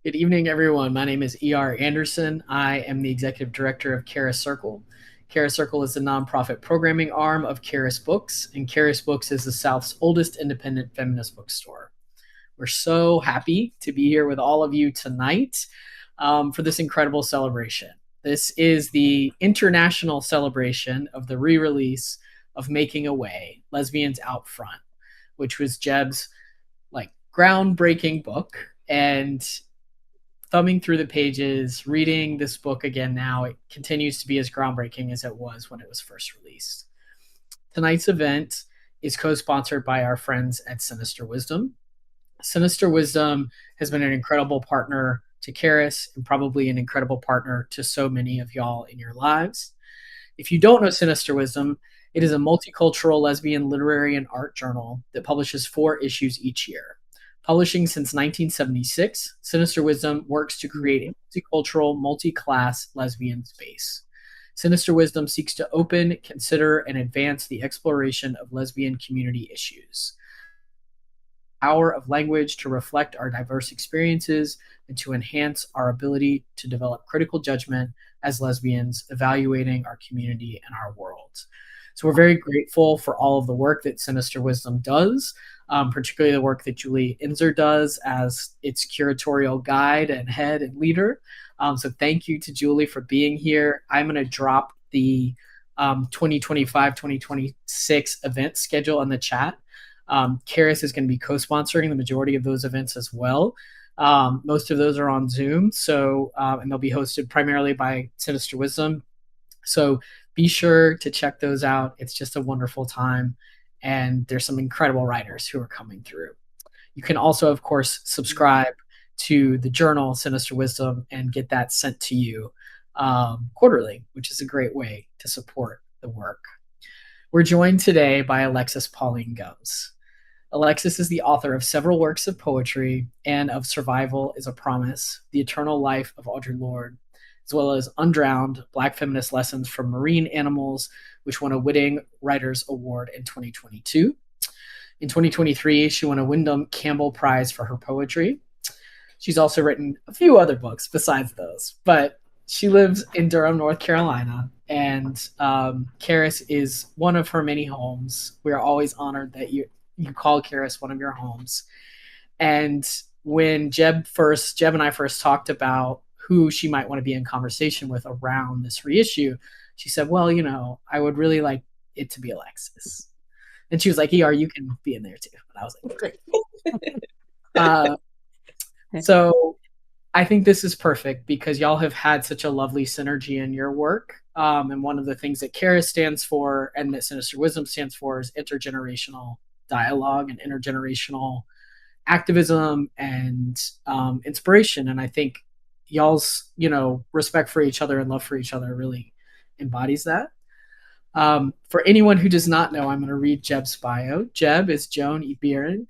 Good evening, everyone. My name is E.R. Anderson. I am the executive director of Charis Circle. Charis Circle is the nonprofit programming arm of Charis Books, and Charis Books is the South's oldest independent feminist bookstore. We're so happy to be here with all of you tonight for this incredible celebration. This is the international celebration of the re-release of Making a Way, Lesbians Out Front, which was JEB's groundbreaking book. And thumbing through the pages, reading this book again now, it continues to be as groundbreaking as it was when it was first released. Tonight's event is co-sponsored by our friends at Sinister Wisdom. Sinister Wisdom has been an incredible partner to Charis and probably an incredible partner to so many of y'all in your lives. If you don't know Sinister Wisdom, it is a multicultural lesbian literary and art journal that publishes 4 issues each year. Publishing since 1976, Sinister Wisdom works to create a multicultural, multi-class lesbian space. Sinister Wisdom seeks to open, consider, and advance the exploration of lesbian community issues. The power of language to reflect our diverse experiences and to enhance our ability to develop critical judgment as lesbians, evaluating our community and our world. So we're very grateful for all of the work that Sinister Wisdom does, particularly the work that Julie Inzer does as its curatorial guide and head and leader. So thank you to Julie for being here. I'm going to drop the 2025-2026 event schedule in the chat. Charis is going to be co-sponsoring the majority of those events as well. Most of those are on Zoom, and they'll be hosted primarily by Sinister Wisdom. So be sure to check those out. It's just a wonderful time, and there's some incredible writers who are coming through. You can also, of course, subscribe to the journal Sinister Wisdom and get that sent to you quarterly, which is a great way to support the work. We're joined today by Alexis Pauline Gumbs. Alexis is the author of several works of poetry and of Survival is a Promise, The Eternal Life of Audre Lorde, as well as Undrowned, Black Feminist Lessons from Marine Animals, which won a Whitting Writers Award in 2022. In 2023, she won a Wyndham Campbell Prize for her poetry. She's also written a few other books besides those, but she lives in Durham, North Carolina, and Charis is one of her many homes. We're always honored that you call Charis one of your homes. And when Jeb and I first talked about who she might want to be in conversation with around this reissue, she said, well, I would really like it to be Alexis. And she was like, ER, you can be in there too. And I was like, great. So I think this is perfect because y'all have had such a lovely synergy in your work. And one of the things that Charis stands for and that Sinister Wisdom stands for is intergenerational dialogue and intergenerational activism and inspiration. And I think y'all's respect for each other and love for each other really embodies that. For anyone who does not know, I'm going to read Jeb's bio. Jeb is Joan E. Biren.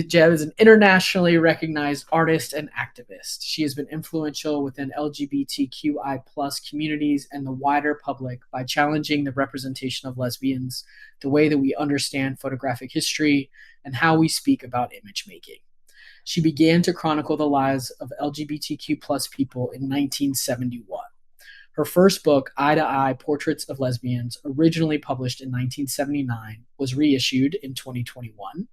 Jeb is an internationally recognized artist and activist. She has been influential within LGBTQI plus communities and the wider public by challenging the representation of lesbians, the way that we understand photographic history, and how we speak about image making. She began to chronicle the lives of LGBTQ plus people in 1971. Her first book, Eye to Eye, Portraits of Lesbians, originally published in 1979, was reissued in 2021.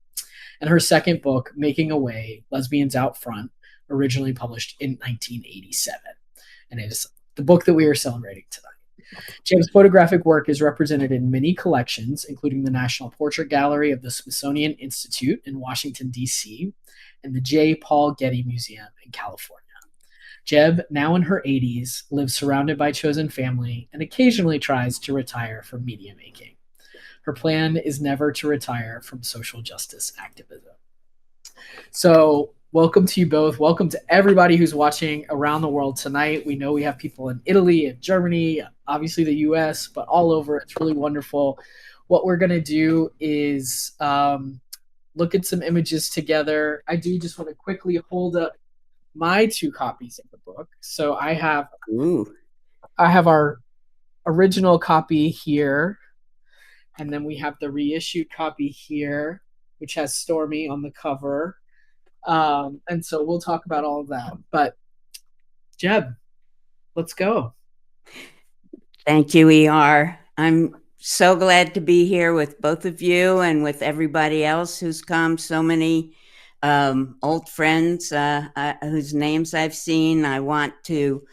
And her second book, Making a Way, Lesbians Out Front, originally published in 1987. And it is the book that we are celebrating tonight. Jeb's photographic work is represented in many collections, including the National Portrait Gallery of the Smithsonian Institute in Washington, D.C., and the J. Paul Getty Museum in California. Jeb, now in her 80s, lives surrounded by chosen family and occasionally tries to retire from media making. Her plan is never to retire from social justice activism. So welcome to you both. Welcome to everybody who's watching around the world tonight. We know we have people in Italy and Germany, obviously the US, but all over. It's really wonderful. What we're going to do is look at some images together. I do just want to quickly hold up my 2 copies of the book. So I have our original copy here, and then we have the reissued copy here, which has Stormy on the cover. And so we'll talk about all of that. But Jeb, let's go. Thank you, ER. I'm so glad to be here with both of you and with everybody else who's come. So many old friends whose names I've seen. I want to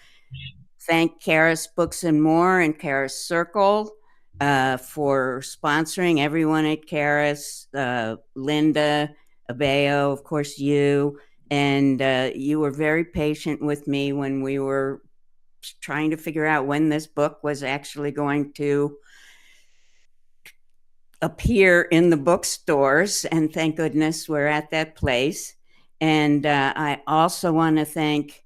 thank Charis Books and More and Charis Circle for sponsoring everyone at Charis, Linda, Abeo, of course, you. And you were very patient with me when we were trying to figure out when this book was actually going to appear in the bookstores. And thank goodness we're at that place. And I also want to thank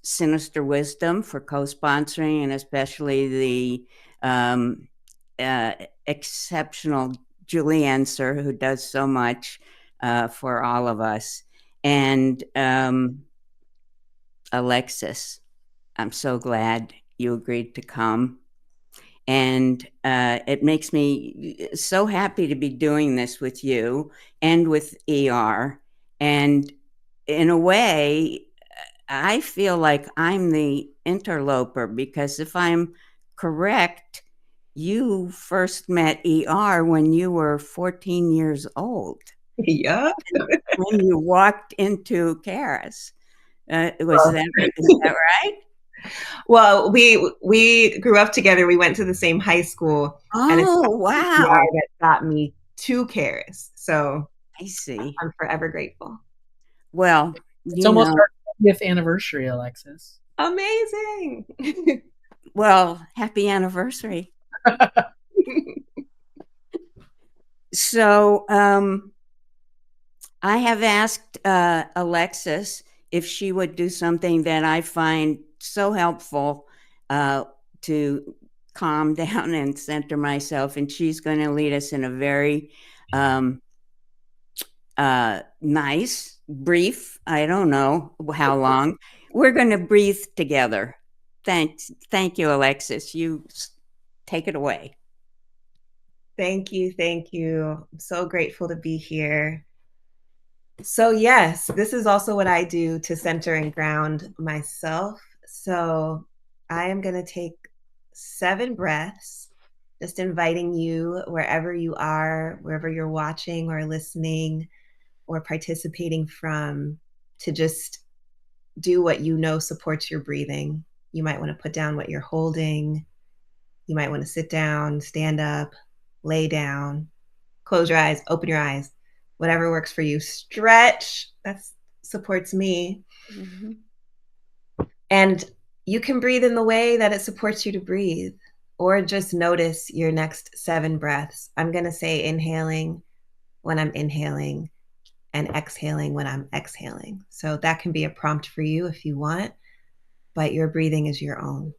Sinister Wisdom for co-sponsoring, and especially the exceptional Julie Enser, who does so much for all of us. And Alexis, I'm so glad you agreed to come. And it makes me so happy to be doing this with you and with ER. And in a way, I feel like I'm the interloper, because if I'm correct, you first met ER when you were 14 years old. Yeah. When you walked into Charis. Is that right? Well, we grew up together. We went to the same high school. And it's wow. that got me to Charis. So I see. I'm forever grateful. Well, it's almost our 20th anniversary, Alexis. Amazing. Well, happy anniversary. So I have asked Alexis if she would do something that I find so helpful to calm down and center myself. And she's going to lead us in a very nice, brief, I don't know how long. We're going to breathe together. Thank you, Alexis. You take it away. Thank you. Thank you. I'm so grateful to be here. So yes, this is also what I do to center and ground myself. So I am going to take 7 breaths, just inviting you wherever you are, wherever you're watching or listening or participating from, to just do what you know supports your breathing. You might want to put down what you're holding. You might want to sit down, stand up, lay down, close your eyes, open your eyes, whatever works for you. Stretch, that supports me. Mm-hmm. And you can breathe in the way that it supports you to breathe, or just notice your next 7 breaths. I'm going to say inhaling when I'm inhaling and exhaling when I'm exhaling. So that can be a prompt for you if you want, but your breathing is your own.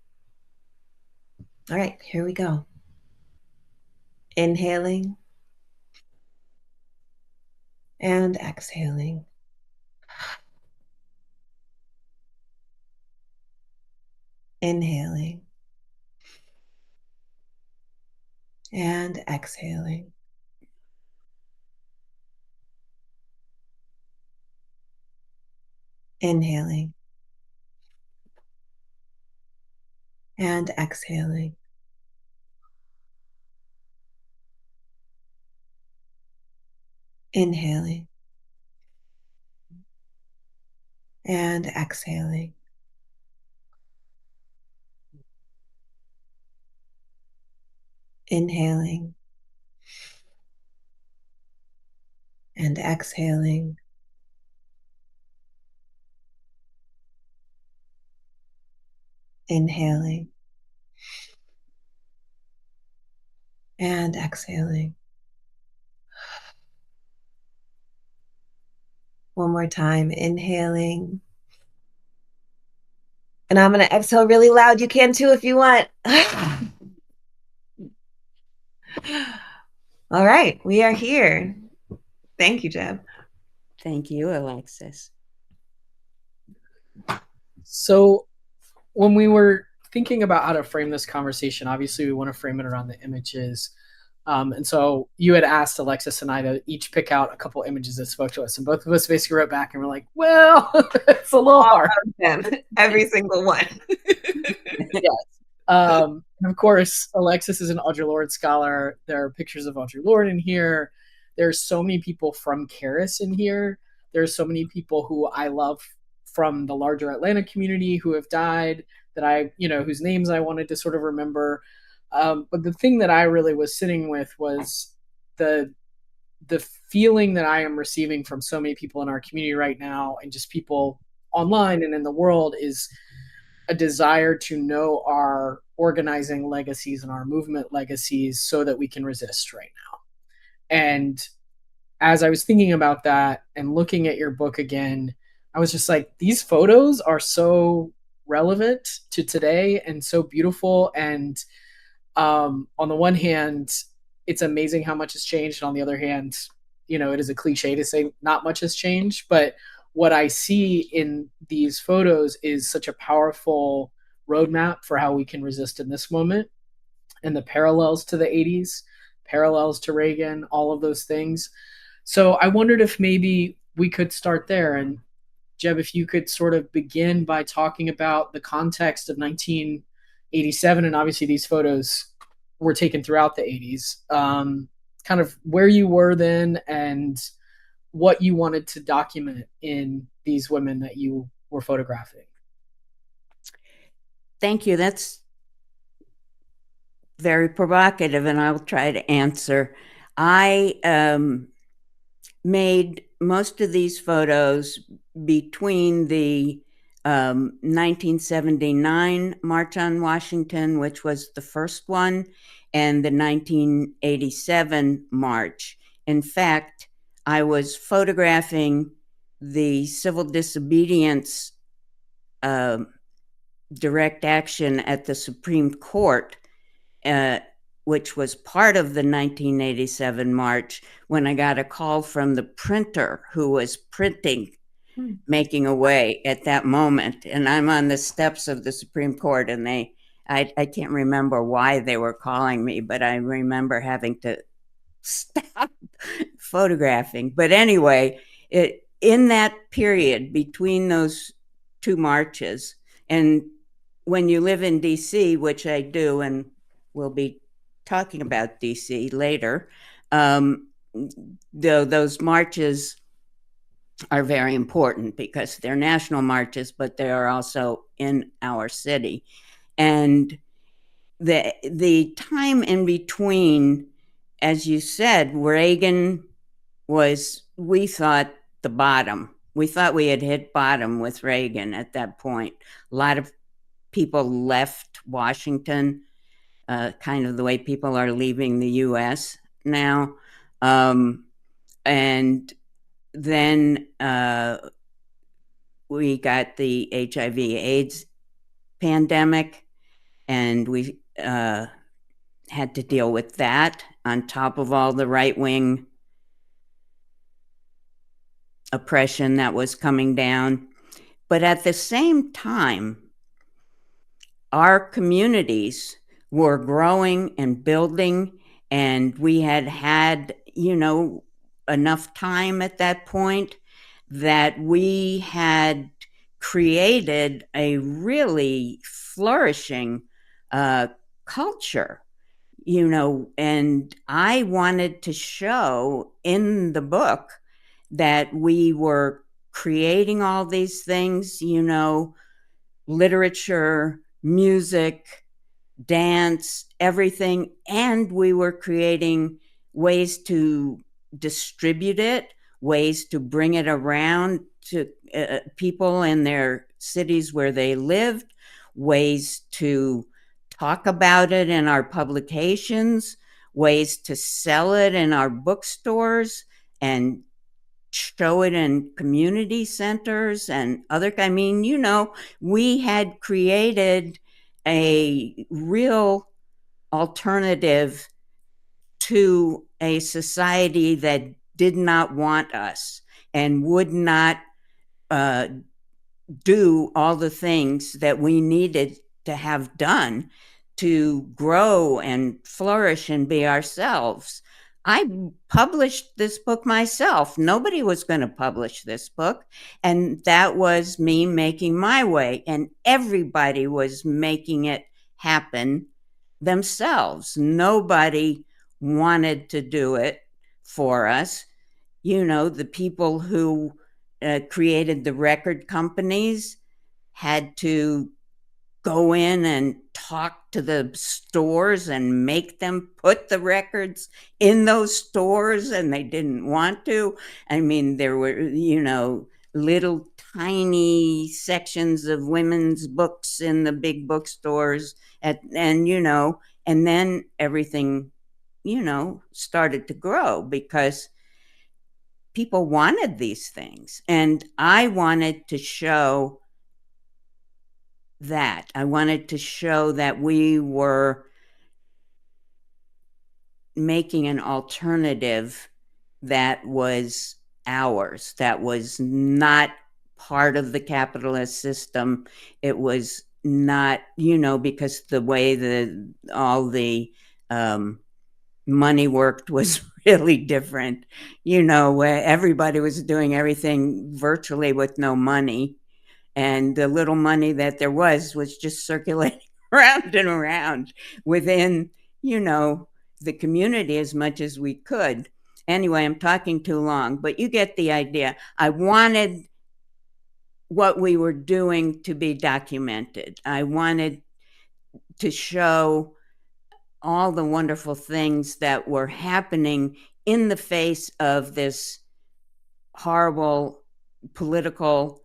All right, here we go. Inhaling and exhaling. Inhaling and exhaling. Inhaling and exhaling. Inhaling and exhaling. Inhaling and exhaling. Inhaling and exhaling. One more time, inhaling. And I'm going to exhale really loud. You can too if you want. All right, we are here. Thank you, Jeb. Thank you, Alexis. So when we were thinking about how to frame this conversation, obviously we want to frame it around the images. And so you had asked Alexis and I to each pick out a couple images that spoke to us, and both of us basically wrote back and were like, well, it's a little hard. Them, every single one. Yes. And of course, Alexis is an Audre Lorde scholar. There are pictures of Audre Lorde in here. There's so many people from Charis in here. There's so many people who I love from the larger Atlanta community who have died that whose names I wanted to sort of remember. But the thing that I really was sitting with was the feeling that I am receiving from so many people in our community right now, and just people online and in the world, is a desire to know our organizing legacies and our movement legacies so that we can resist right now. And as I was thinking about that and looking at your book again, I was just like, these photos are so relevant to today and so beautiful. And on the one hand, it's amazing how much has changed. And on the other hand, it is a cliche to say not much has changed. But what I see in these photos is such a powerful roadmap for how we can resist in this moment, and the parallels to the 80s, parallels to Reagan, all of those things. So I wondered if maybe we could start there. And Jeb, if you could sort of begin by talking about the context of 1987, and obviously these photos were taken throughout the 80s, kind of where you were then and what you wanted to document in these women that you were photographing. Thank you. That's very provocative, and I'll try to answer. I made most of these photos between the 1979 March on Washington, which was the first one, and the 1987 March. In fact, I was photographing the civil disobedience direct action at the Supreme Court, which was part of the 1987 March, when I got a call from the printer who was printing, making away at that moment. And I'm on the steps of the Supreme Court, and I can't remember why they were calling me, but I remember having to stop photographing. But anyway, in that period between those two marches, and when you live in DC, which I do, and we'll be talking about DC later, those marches are very important because they're national marches, but they are also in our city. And the time in between, as you said, Reagan was, we thought, the bottom. We thought we had hit bottom with Reagan at that point. A lot of people left Washington, kind of the way people are leaving the US now. And then we got the HIV/AIDS pandemic, and we had to deal with that on top of all the right-wing oppression that was coming down. But at the same time, our communities were growing and building, and we had enough time at that point that we had created a really flourishing culture, and I wanted to show in the book that we were creating all these things, literature, music, dance, everything, and we were creating ways to distribute it, ways to bring it around to people in their cities where they lived, ways to talk about it in our publications, ways to sell it in our bookstores and show it in community centers and we had created a real alternative to a society that did not want us and would not do all the things that we needed to have done to grow and flourish and be ourselves. I published this book myself. Nobody was going to publish this book. And that was me making my way. And everybody was making it happen themselves. Nobody wanted to do it for us. You know, the people who created the record companies had to go in and talk to the stores and make them put the records in those stores, and they didn't want to. I mean, there were, you know, little tiny sections of women's books in the big bookstores, and you know, and then everything, you know, started to grow because people wanted these things. And I wanted to show that. I wanted to show that we were making an alternative that was ours, that was not part of the capitalist system. It was not, you know, because the way all the money worked was really different. You know, everybody was doing everything virtually with no money. And the little money that there was just circulating around and around within, you know, the community as much as we could. Anyway, I'm talking too long, but you get the idea. I wanted what we were doing to be documented. I wanted to show all the wonderful things that were happening in the face of this horrible political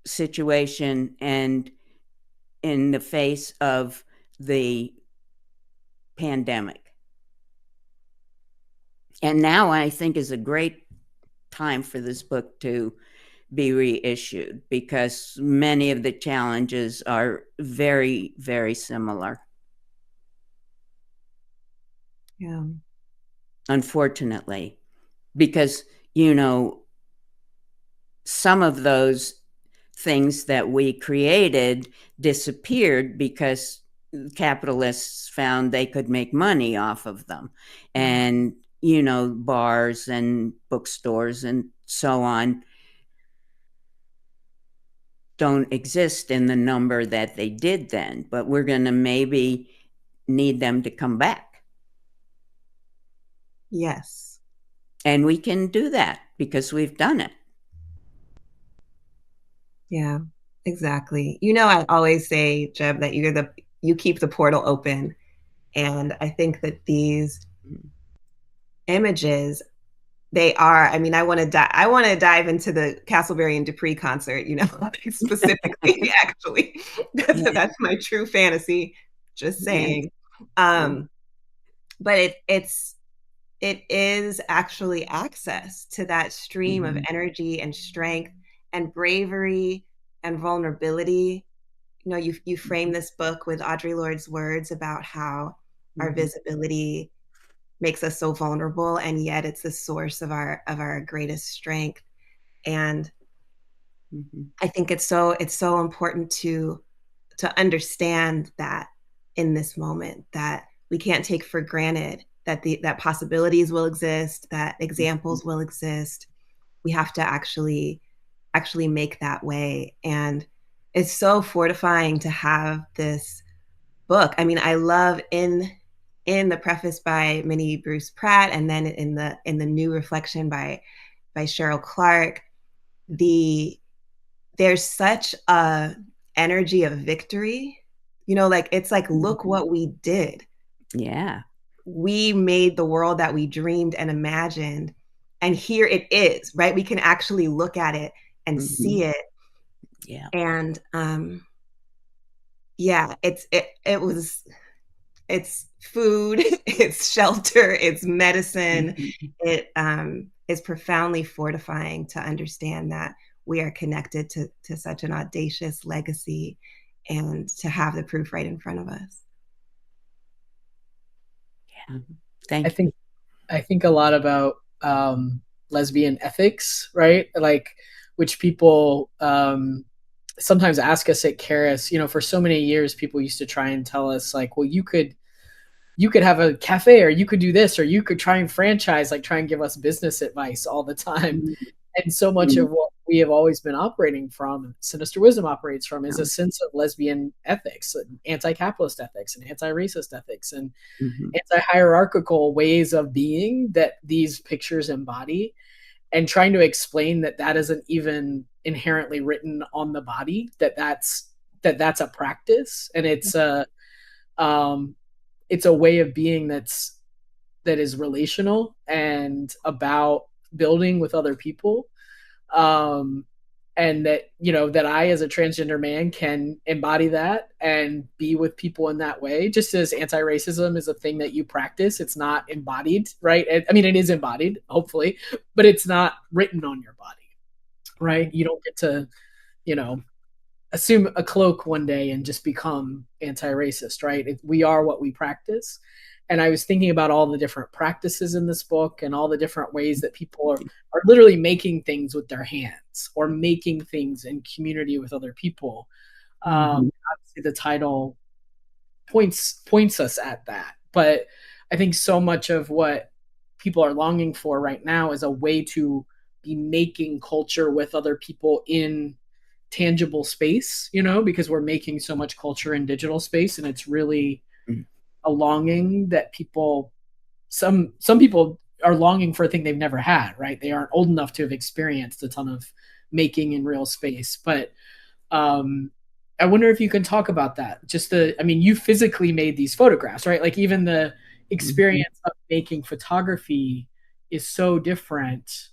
situation and in the face of the pandemic. And now I think is a great time for this book to be reissued because many of the challenges are very, very similar. Yeah. Unfortunately, because, you know, some of those things that we created disappeared because capitalists found they could make money off of them. And, you know, bars and bookstores and so on don't exist in the number that they did then, but we're going to maybe need them to come back. Yes. And we can do that because we've done it. Yeah, exactly. You know, I always say, Jeb, that you keep the portal open. And I think that these images, they are, I mean, I want to dive into the Castleberry and Dupree concert, you know, specifically, actually. That's my true fantasy, just saying. But it is actually access to that stream of energy and strength and bravery and vulnerability. You know, you frame this book with Audre Lorde's words about how our visibility makes us so vulnerable, and yet it's the source of our greatest strength. And I think it's so important to understand that in this moment, that we can't take for granted that that possibilities will exist, that examples will exist. We have to actually make that way. And it's so fortifying to have this book. I mean, I love in the preface by Minnie Bruce Pratt, and then in the new reflection by Cheryl Clarke, there's such a energy of victory. You know, like it's like, look what we did. Yeah. We made the world that we dreamed and imagined, and here it is, right? We can actually look at it and see it. Yeah. And yeah, it's food, it's shelter, it's medicine. It is profoundly fortifying to understand that we are connected to such an audacious legacy, and to have the proof right in front of us. Yeah. Thank you. I think a lot about lesbian ethics, right? Like, which people sometimes ask us at Charis, for so many years, people used to try and tell us like, well, you could have a cafe, or you could do this, or you could try and franchise, like try and give us business advice all the time. And so much of what we have always been operating from, Sinister Wisdom operates from, is a sense of lesbian ethics, anti-capitalist ethics, and anti-racist ethics, and anti-hierarchical ways of being that these pictures embody, and trying to explain that that isn't even inherently written on the body, that's a practice, and um, it's a way of being that is relational and about building with other people, um, and that that I, as a transgender man, can embody that and be with people in that way. Just as anti-racism is a thing that you practice, it's not embodied, right? I mean, it is embodied, hopefully, but it's not written on your body, right? You don't get to you know assume a cloak one day and just become anti-racist, right? We are what we practice. And I was thinking about all the different practices in this book, and all the different ways that people are literally making things with their hands, or making things in community with other people. Obviously, the title points us at that, but I think so much of what people are longing for right now is a way to be making culture with other people in tangible space, because we're making so much culture in digital space, and it's really a longing that some people are longing for a thing they've never had, right? They aren't old enough to have experienced a ton of making in real space. But I wonder if you can talk about that. You physically made these photographs, right? Like, even the experience of making photography is so different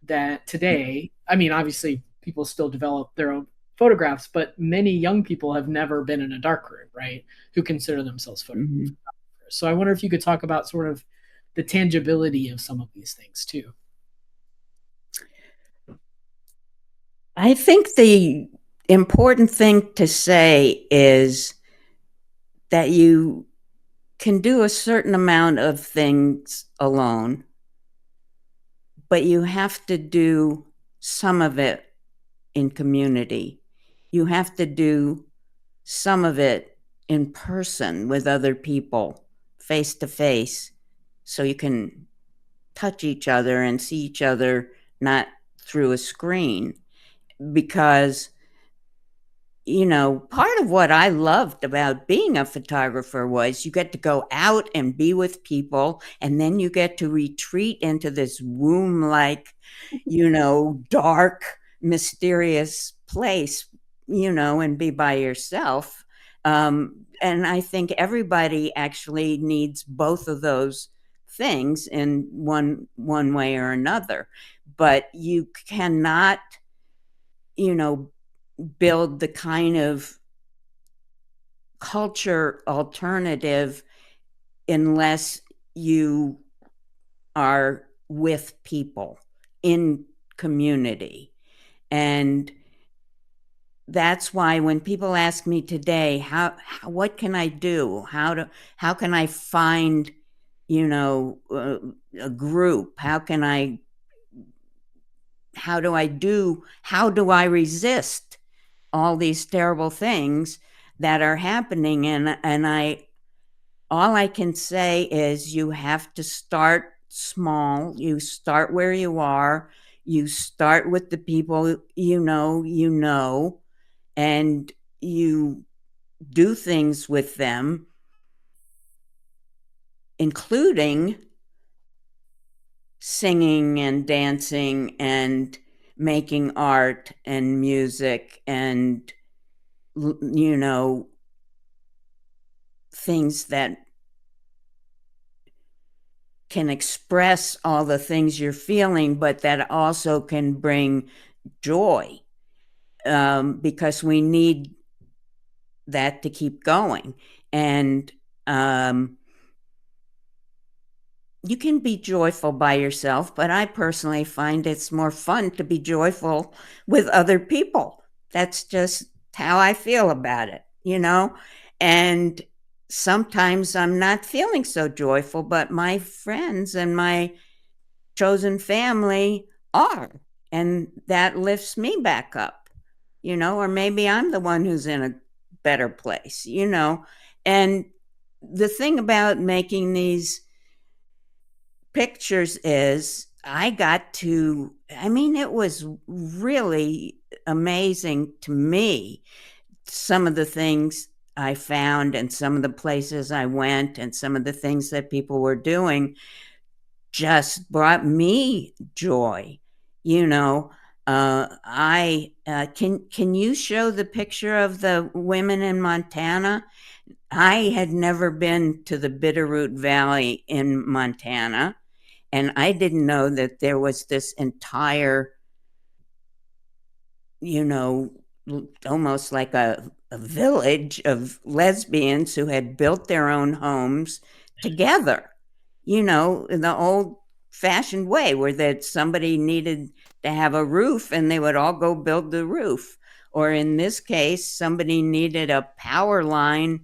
that today, obviously people still develop their own photographs, but many young people have never been in a darkroom, right? Who consider themselves photographers. So I wonder if you could talk about sort of the tangibility of some of these things too. I think the important thing to say is that you can do a certain amount of things alone, but you have to do some of it in community. You have to do some of it in person with other people, face to face, so you can touch each other and see each other, not through a screen. Because part of what I loved about being a photographer was you get to go out and be with people, and then you get to retreat into this womb-like, dark, mysterious place, and be by yourself. And I think everybody actually needs both of those things in one way or another. But you cannot, build the kind of culture alternative unless you are with people in community. And that's why when people ask me today, what can I do? How can I find, a group? How do I resist all these terrible things that are happening? And all I can say is you have to start small. You start where you are. You start with the people and you do things with them, including singing and dancing and making art and music and, things that can express all the things you're feeling, but that also can bring joy, because we need that to keep going. And you can be joyful by yourself, but I personally find it's more fun to be joyful with other people. That's just how I feel about it, And sometimes I'm not feeling so joyful, but my friends and my chosen family are, and that lifts me back up, or maybe I'm the one who's in a better place, And the thing about making these pictures is it was really amazing to me, some of the things I found and some of the places I went and some of the things that people were doing just brought me joy. I can you show the picture of the women in Montana? I had never been to the Bitterroot Valley in Montana, and I didn't know that there was this entire, almost like a village of lesbians who had built their own homes together, in the old fashioned way where that somebody needed to have a roof and they would all go build the roof. Or in this case, somebody needed a power line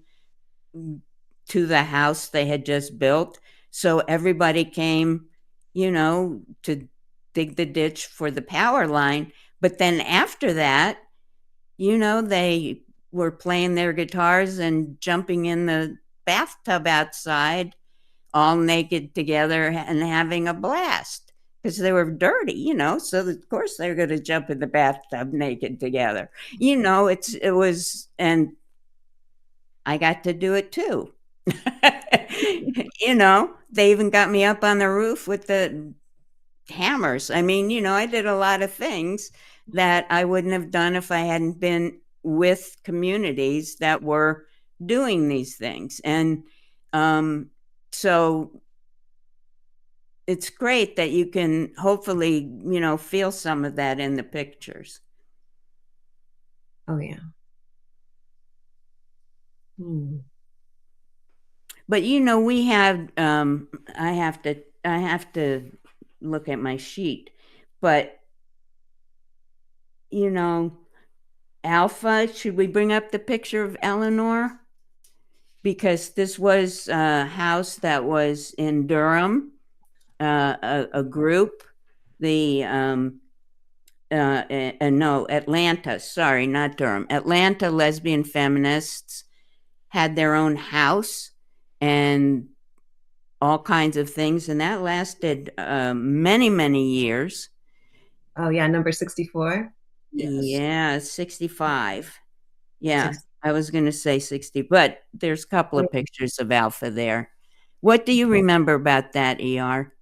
to the house they had just built. So everybody came, to dig the ditch for the power line. But then after that, they were playing their guitars and jumping in the bathtub outside, all naked together and having a blast because they were dirty, so of course they're going to jump in the bathtub naked together. It was, and I got to do it too. They even got me up on the roof with the hammers. I did a lot of things that I wouldn't have done if I hadn't been with communities that were doing these things. And so it's great that you can hopefully, feel some of that in the pictures. Oh, yeah. But we have I have to look at my sheet, but Alpha, should we bring up the picture of Eleanor? Because this was a house that was in Durham, a group, Atlanta, sorry, not Durham. Atlanta lesbian feminists had their own house and all kinds of things, and that lasted many, many years. Oh, yeah, number 64? Yes. Yeah, 65. Yeah, 60. I was going to say 60, but there's a couple of pictures of Alpha there. What do you remember about that, ER?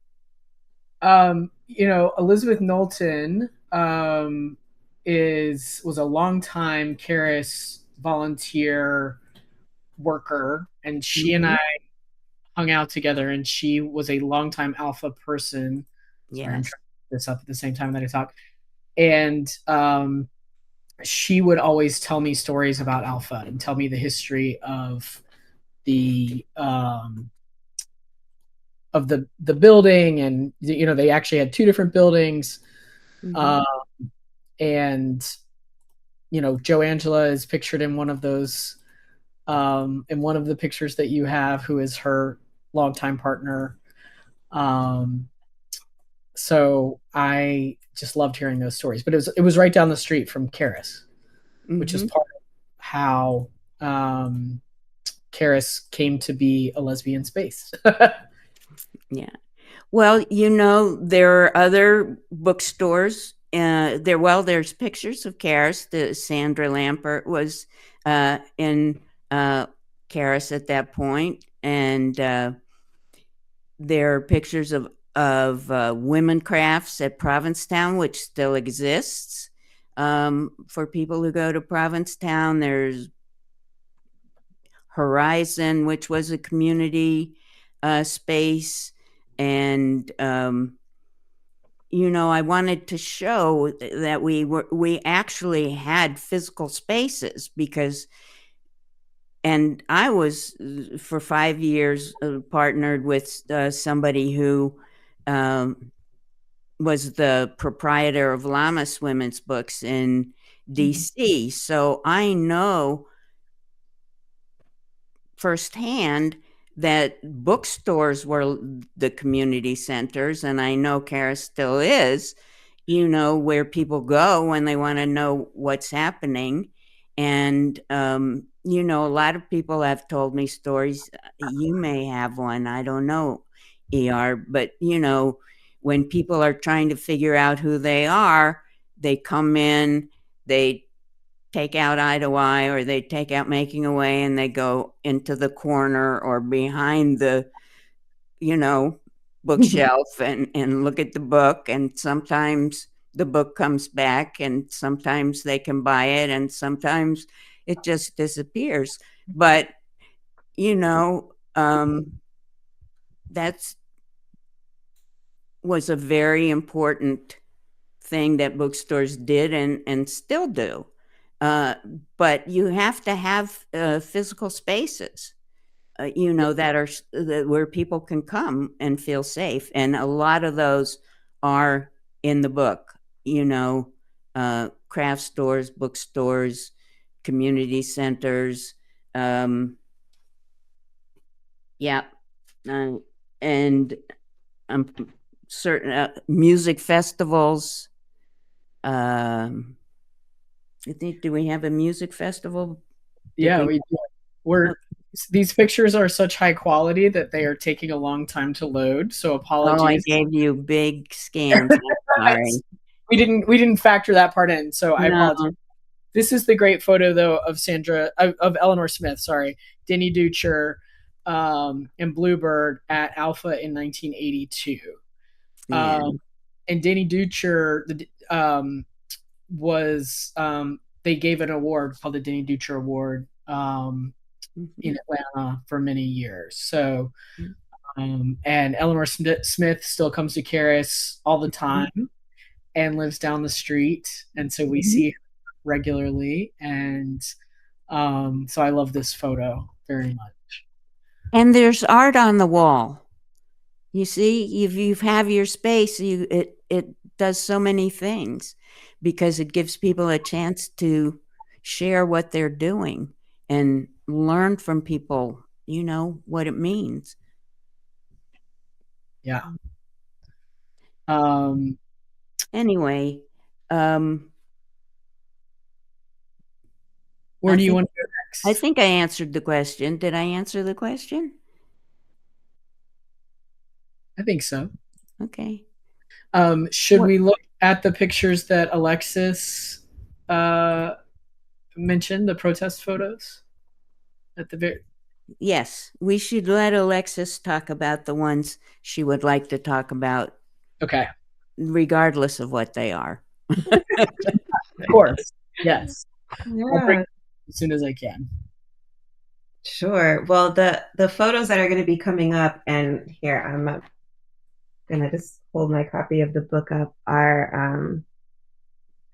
Elizabeth Knowlton was a longtime Charis volunteer worker, and she and I hung out together, and she was a longtime Alpha person. Yes. Sorry, I'm trying to put this up at the same time that I talk. And she would always tell me stories about Alpha and tell me the history of the building, and they actually had two different buildings. And Joe Angela is pictured in one of those, in one of the pictures that you have, who is her longtime partner. So I just loved hearing those stories. But it was right down the street from Charis, which is part of how Charis came to be a lesbian space. Yeah. Well, there are other bookstores. There's pictures of Charis. Sandra Lampert was in Charis at that point, and there are pictures of women crafts at Provincetown, which still exists. For people who go to Provincetown, there's Horizon, which was a community space. And, I wanted to show that we actually had physical spaces and I was, for 5 years, partnered with somebody who was the proprietor of Lamas Women's Books in DC. So I know firsthand that bookstores were the community centers, and I know Charis still is, where people go when they want to know what's happening. And, a lot of people have told me stories. You may have one, I don't know, ER, but, when people are trying to figure out who they are, they come in, they take out eye to eye, or they take out making away, and they go into the corner or behind the, bookshelf and look at the book. And sometimes the book comes back, and sometimes they can buy it, and sometimes it just disappears. But, that's was a very important thing that bookstores did and still do. But you have to have physical spaces, that are where people can come and feel safe. And a lot of those are in the book, craft stores, bookstores, community centers. Yeah. And I'm certain music festivals. I think, do we have a music festival? Yeah, we do. These pictures are such high quality that they are taking a long time to load. So apologies. Oh, I gave you big scans. Sorry. We didn't factor that part in. So I apologize. This is the great photo though of Eleanor Smith, sorry, Denny Ducher, and Bluebird at Alpha in 1982. Yeah. And Denny Ducher was they gave an award called the Denny Ducher Award in Atlanta for many years. So, and Eleanor Smith still comes to Charis all the time and lives down the street, and so we see her regularly. And so I love this photo very much. And there's art on the wall. You see, if you have your space, it does so many things, because it gives people a chance to share what they're doing and learn from people, what it means. Yeah. Anyway, where do you want to go next? I think I answered the question. Did I answer the question? I think so. Okay. Should we look at the pictures that Alexis mentioned, the protest photos at the very? Yes, we should let Alexis talk about the ones she would like to talk about. Okay. Regardless of what they are. Of course. Yes. Yeah. I'll bring it as soon as I can. Sure. Well, the photos that are going to be coming up, and here I'm going to just hold my copy of the book up, are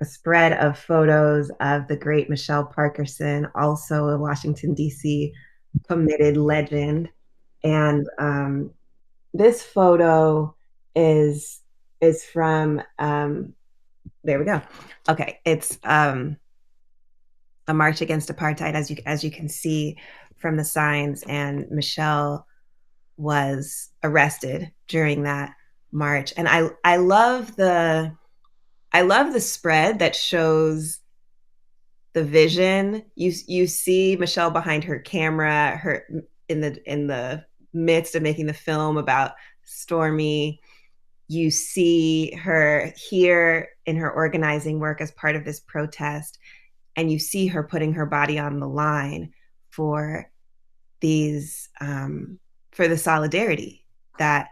a spread of photos of the great Michelle Parkerson, also a Washington, D.C. committed legend. And this photo is from, there we go. Okay, it's a march against apartheid, as you can see from the signs, and Michelle was arrested during that march. And I love the spread that shows the vision. You see Michelle behind her camera, her in the midst of making the film about Stormy. You see her here in her organizing work as part of this protest, and you see her putting her body on the line for these for the solidarity that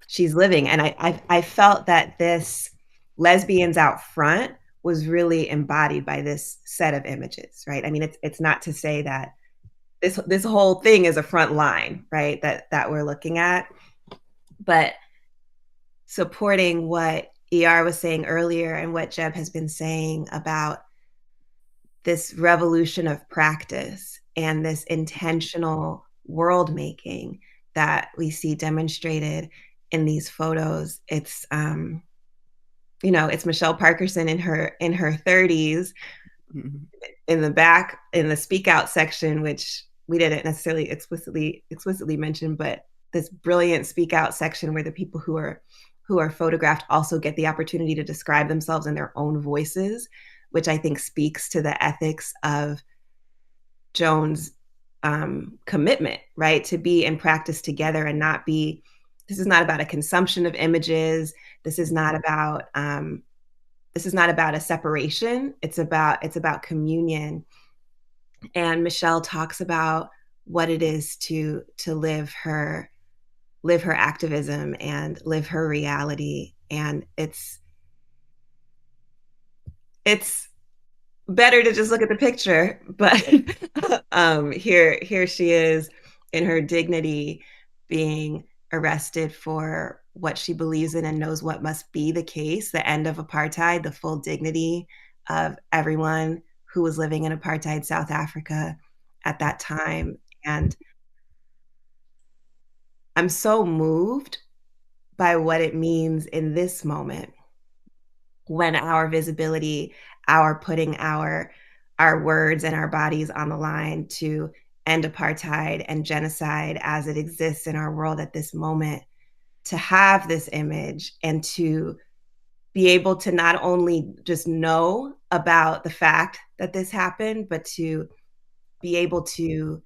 she's living. And I felt that this Lesbians Out Front was really embodied by this set of images, right? I mean, it's not to say that this whole thing is a front line, right, that we're looking at, but supporting what ER was saying earlier and what JEB has been saying about this revolution of practice and this intentional world making that we see demonstrated in these photos. It's it's Michelle Parkerson in her 30s, in the back in the speak out section, which we didn't necessarily explicitly mention, but this brilliant speak out section where the people who are who are photographed also get the opportunity to describe themselves in their own voices, which I think speaks to the ethics of Joan's commitment, right? To be and practice together and not be, this is not about a consumption of images. This is not about a separation. It's about communion. And Michelle talks about what it is to live her activism and live her reality. And it's better to just look at the picture, but here she is in her dignity, being arrested for what she believes in and knows what must be the case, the end of apartheid, the full dignity of everyone who was living in apartheid South Africa at that time. And I'm so moved by what it means in this moment, when our visibility, our putting our words and our bodies on the line to end apartheid and genocide as it exists in our world at this moment, to have this image and to be able to not only just know about the fact that this happened, but to be able to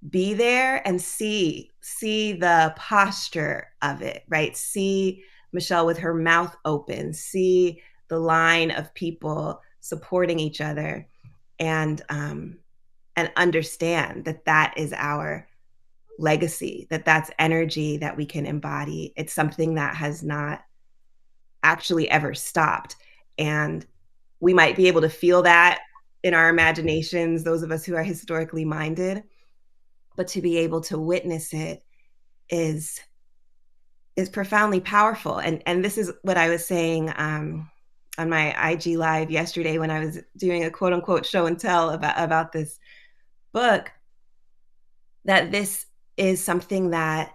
be there and see the posture of it, right? See Michelle with her mouth open, see the line of people supporting each other, and understand that that is our legacy, that that's energy that we can embody. It's something that has not actually ever stopped. And we might be able to feel that in our imaginations, those of us who are historically minded, but to be able to witness it is profoundly powerful. And this is what I was saying on my IG live yesterday when I was doing a quote unquote show and tell about this book, that this is something that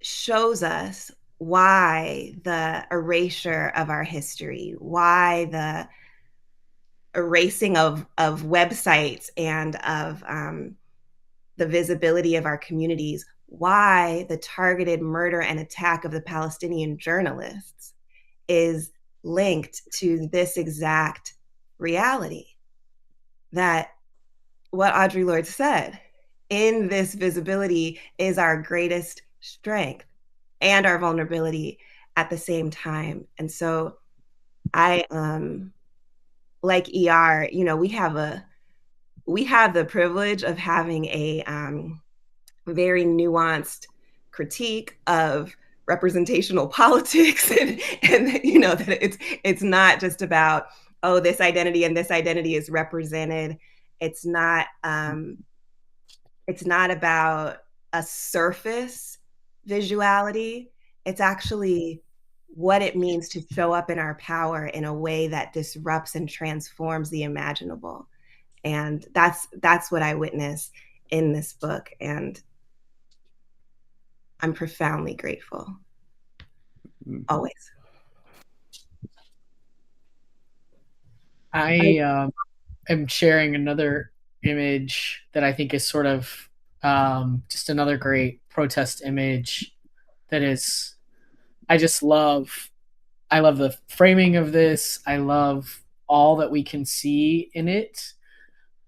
shows us why the erasure of our history, why the erasing of websites and of the visibility of our communities, why the targeted murder and attack of the Palestinian journalists is linked to this exact reality. That what Audre Lorde said, in this visibility is our greatest strength and our vulnerability at the same time. And so I like ER, we have the privilege of having a very nuanced critique of representational politics, and that it's not just about, oh, this identity and this identity is represented. It's not about a surface visuality. It's actually what it means to show up in our power in a way that disrupts and transforms the imaginable. And that's what I witness in this book. And I'm profoundly grateful. Always. I am sharing another image that I think is sort of just another great protest image that is, I love the framing of this. I love all that we can see in it.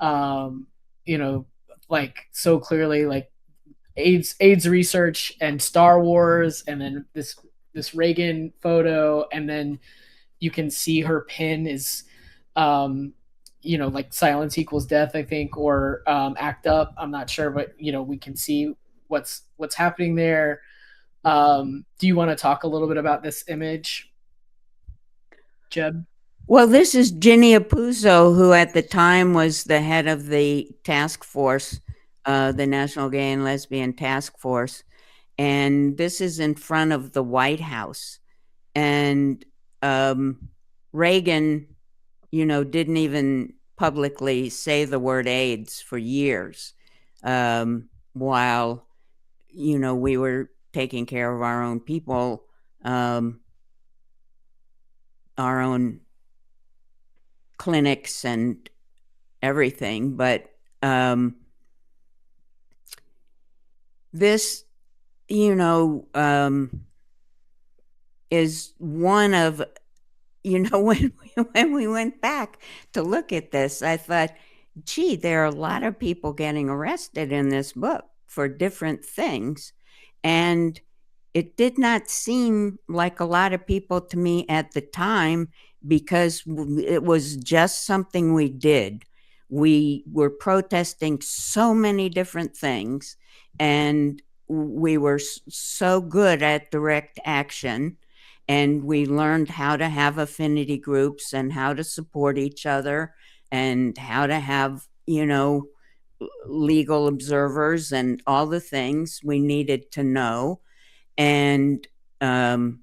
You know, like so clearly, like AIDS research and Star Wars, and then this Reagan photo, and then you can see her pin is, like silence equals death, I think, or act up. I'm not sure, but we can see what's happening there. Do you want to talk a little bit about this image, Jeb? Well, this is Ginny Apuzzo, who at the time was the head of the task force, the National Gay and Lesbian Task Force. And this is in front of the White House. And Reagan, didn't even publicly say the word AIDS for years, while, we were taking care of our own people, our own clinics and everything. But this, is one of, when we went back to look at this, I thought, gee, there are a lot of people getting arrested in this book for different things. And it did not seem like a lot of people to me at the time, because it was just something we did. We were protesting so many different things, and we were so good at direct action, and we learned how to have affinity groups and how to support each other and how to have, legal observers and all the things we needed to know. And um,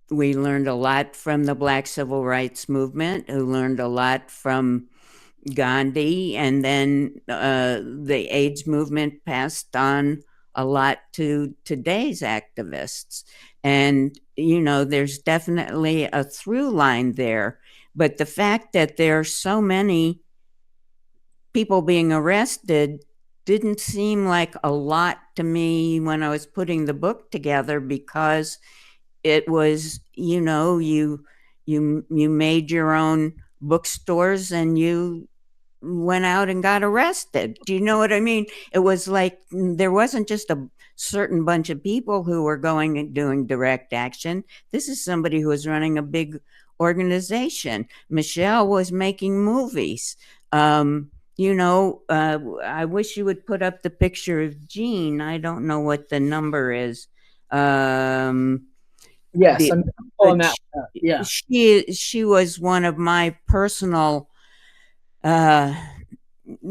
we learned a lot from the Black Civil Rights Movement, who learned a lot from Gandhi, and then the AIDS movement passed on a lot to today's activists. And, there's definitely a through line there. But the fact that there are so many people being arrested didn't seem like a lot to me when I was putting the book together, because it was, you made your own bookstores and you went out and got arrested. Do you know what I mean? It was like there wasn't just a certain bunch of people who were going and doing direct action. This is somebody who was running a big organization. Michelle was making movies. I wish you would put up the picture of Jean. I don't know what the number is. Yes, The, I'm pulling but that one up. Yeah. she was one of my personal uh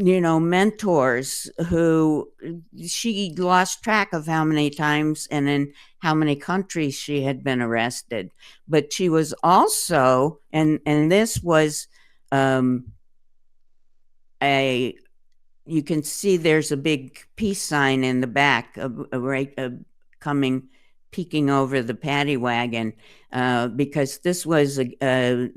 mentors, who she lost track of how many times and in how many countries she had been arrested. But she was also, and this was a you can see there's a big peace sign in the back of right coming peeking over the paddy wagon, because this was a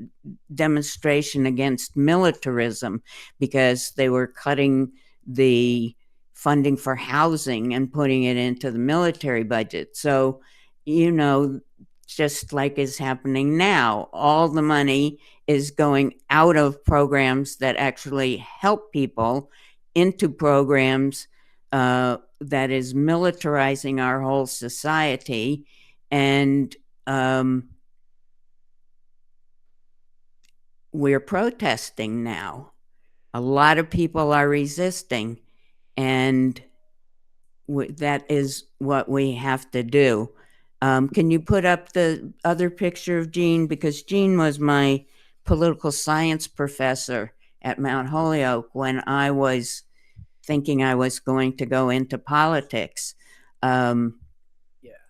demonstration against militarism, because they were cutting the funding for housing and putting it into the military budget. So, just like is happening now, all the money is going out of programs that actually help people into programs that is militarizing our whole society. And we're protesting now. A lot of people are resisting, and that is what we have to do. Can you put up the other picture of Jean? Because Jean was my political science professor at Mount Holyoke when I was thinking I was going to go into politics. Yes.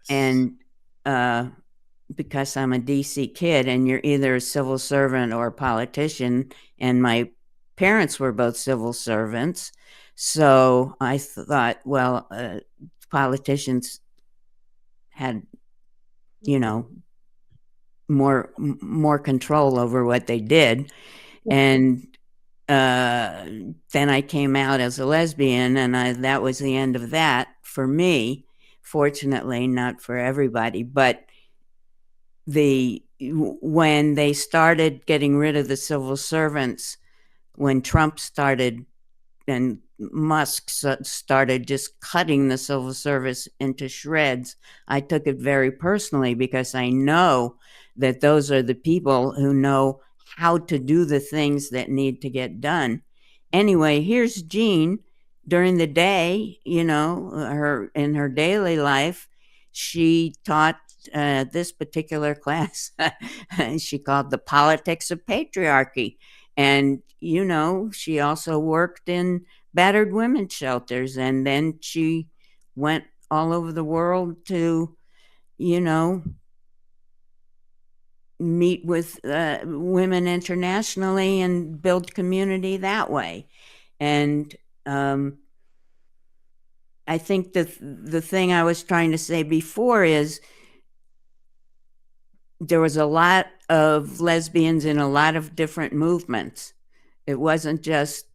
And because I'm a DC kid, and you're either a civil servant or a politician, and my parents were both civil servants. So I thought, well, politicians had, more control over what they did. And then I came out as a lesbian, and that was the end of that for me. Fortunately, not for everybody. But when they started getting rid of the civil servants, when Trump started and Musk started just cutting the civil service into shreds, I took it very personally, because I know that those are the people who know how to do the things that need to get done. Anyway, here's Jean during the day, her in her daily life. She taught this particular class she called the politics of patriarchy. And, she also worked in battered women's shelters. And then she went all over the world to, meet with women internationally and build community that way. And I think the thing I was trying to say before is there was a lot of lesbians in a lot of different movements. It wasn't just,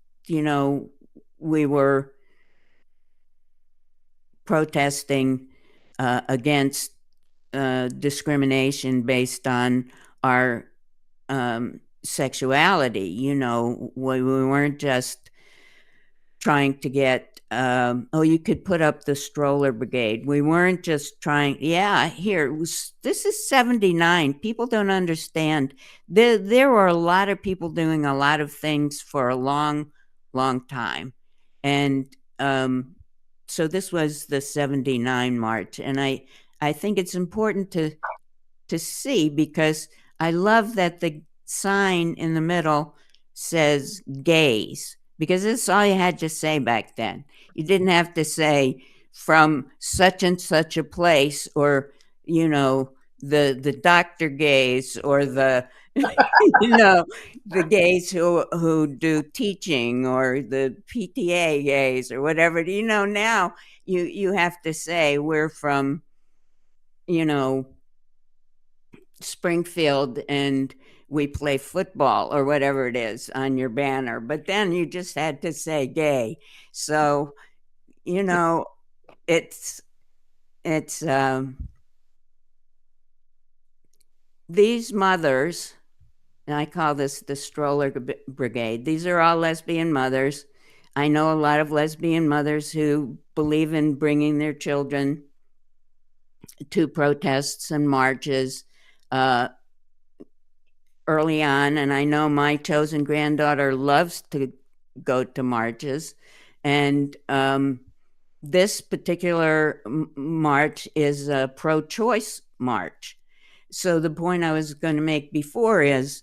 we were protesting against discrimination based on our sexuality. We weren't just trying to get, you could put up the stroller brigade. We weren't just trying, this is 79. People don't understand. There were a lot of people doing a lot of things for a long, long time. And so this was the 79 March. And I think it's important to see, because I love that the sign in the middle says gays, because that's all you had to say back then. You didn't have to say from such and such a place, or the doctor gays, or the the gays who do teaching, or the PTA gays, or whatever. Now you have to say we're from Springfield and we play football, or whatever it is on your banner. But then you just had to say gay. So, it's these mothers, and I call this the stroller brigade. These are all lesbian mothers. I know a lot of lesbian mothers who believe in bringing their children to protests and marches early on. And I know my chosen granddaughter loves to go to marches. And this particular march is a pro-choice march. So the point I was going to make before is,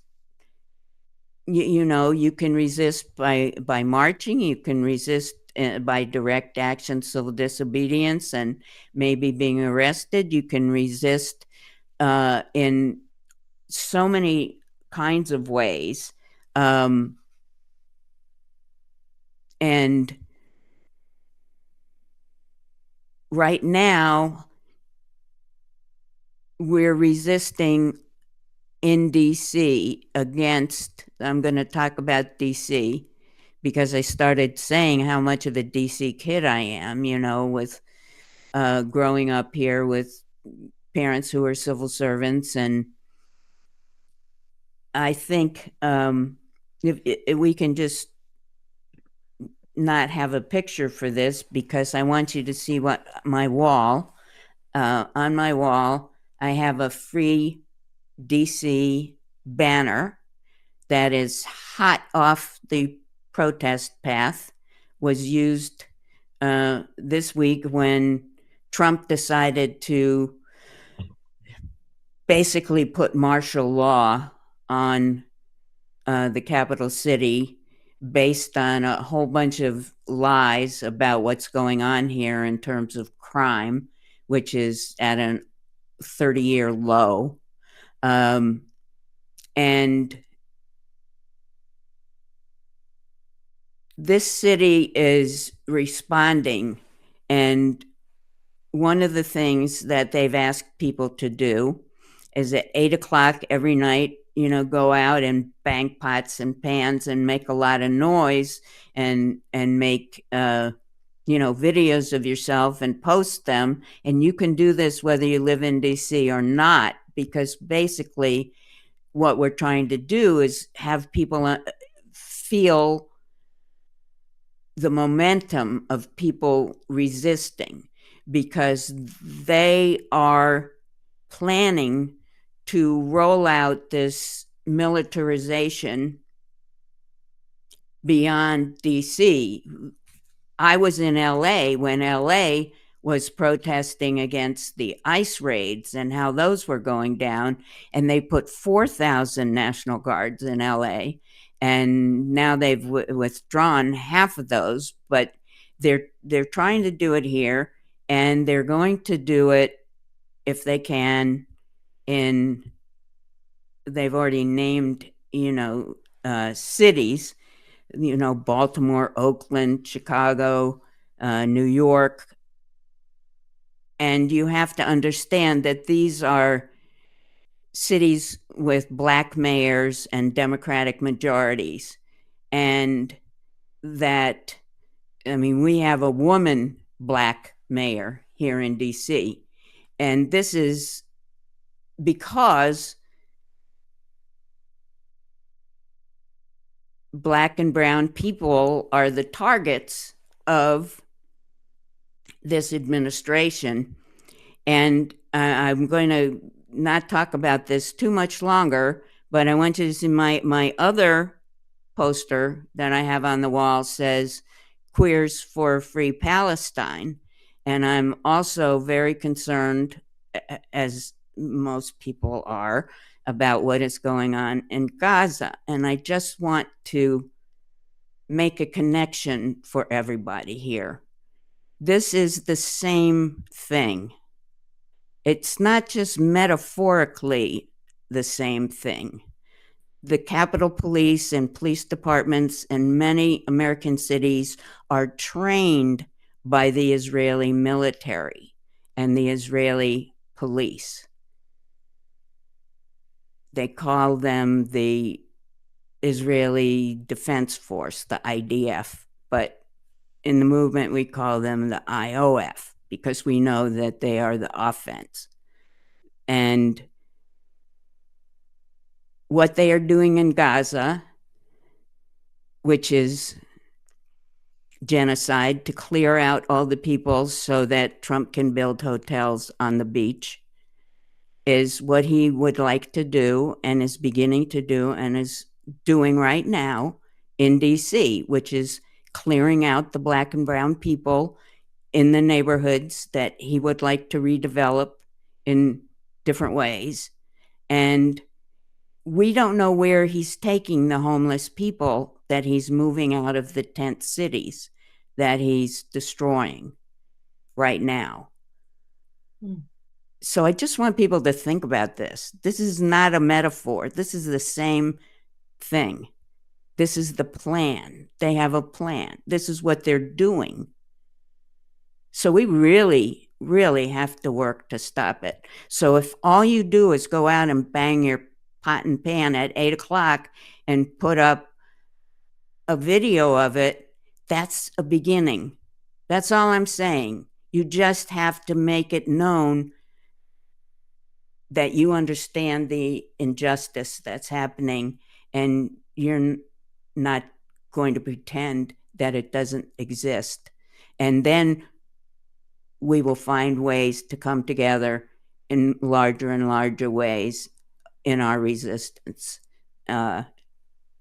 you can resist by marching. You can resist by direct action, civil disobedience, and maybe being arrested. You can resist in so many kinds of ways. And right now, we're resisting in DC against, I'm going to talk about DC because I started saying how much of a DC kid I am, with growing up here with parents who are civil servants. And I think if we can just not have a picture for this, because I want you to see what my wall, on my wall, I have a free DC banner that is hot off the protest path, was used this week when Trump decided to basically put martial law on the capital city based on a whole bunch of lies about what's going on here in terms of crime, which is at a 30-year low. And this city is responding. And one of the things that they've asked people to do is at 8:00 every night, go out and bang pots and pans and make a lot of noise and make, videos of yourself and post them. And you can do this whether you live in DC or not, because basically what we're trying to do is have people feel the momentum of people resisting, because they are planning to roll out this militarization beyond DC. I was in LA when LA was protesting against the ICE raids and how those were going down, and they put 4,000 National Guards in LA, and now they've withdrawn half of those, but they're trying to do it here, and they're going to do it if they can they've already named, cities, Baltimore, Oakland, Chicago, New York. And you have to understand that these are cities with Black mayors and Democratic majorities. And that, we have a woman Black mayor here in DC. And this is because Black and brown people are the targets of this administration. And I'm going to not talk about this too much longer, but I want you to see my other poster that I have on the wall says Queers for a Free Palestine. And I'm also very concerned, as most people are, about what is going on in Gaza. And I just want to make a connection for everybody here. This is the same thing. It's not just metaphorically the same thing. The Capitol Police and police departments in many American cities are trained by the Israeli military and the Israeli police. They call them the Israeli Defense Force, the IDF, but in the movement we call them the IOF because we know that they are the offense. And what they are doing in Gaza, which is genocide to clear out all the people so that Trump can build hotels on the beach, is what he would like to do and is beginning to do and is doing right now in DC, which is clearing out the Black and brown people in the neighborhoods that he would like to redevelop in different ways. And we don't know where he's taking the homeless people that he's moving out of the tent cities that he's destroying right now. So I just want people to think about this. This is not a metaphor. This is the same thing. This is the plan. They have a plan. This is what they're doing. So we really, really have to work to stop it. So if all you do is go out and bang your pot and pan at 8 o'clock and put up a video of it, that's a beginning. That's all I'm saying. You just have to make it known that you understand the injustice that's happening and you're not going to pretend that it doesn't exist. And then we will find ways to come together in larger and larger ways in our resistance to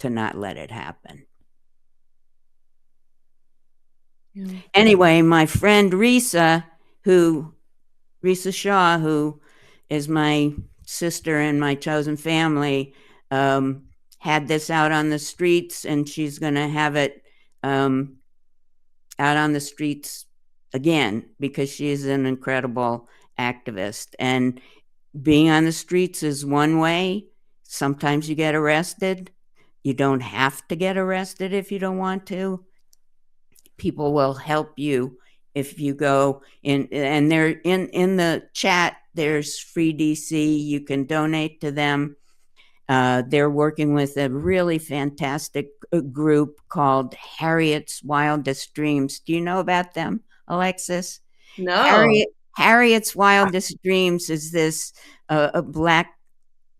not let it happen. Yeah. Anyway, my friend Risa Shaw, who is my sister in my chosen family, had this out on the streets, and she's going to have it out on the streets again because she is an incredible activist. And being on the streets is one way. Sometimes you get arrested. You don't have to get arrested if you don't want to. People will help you if you go in, and they're in the chat. There's Free DC. You can donate to them. They're working with a really fantastic group called Harriet's Wildest Dreams. Do you know about them, Alexis? No. Harriet's Wildest Dreams is this a Black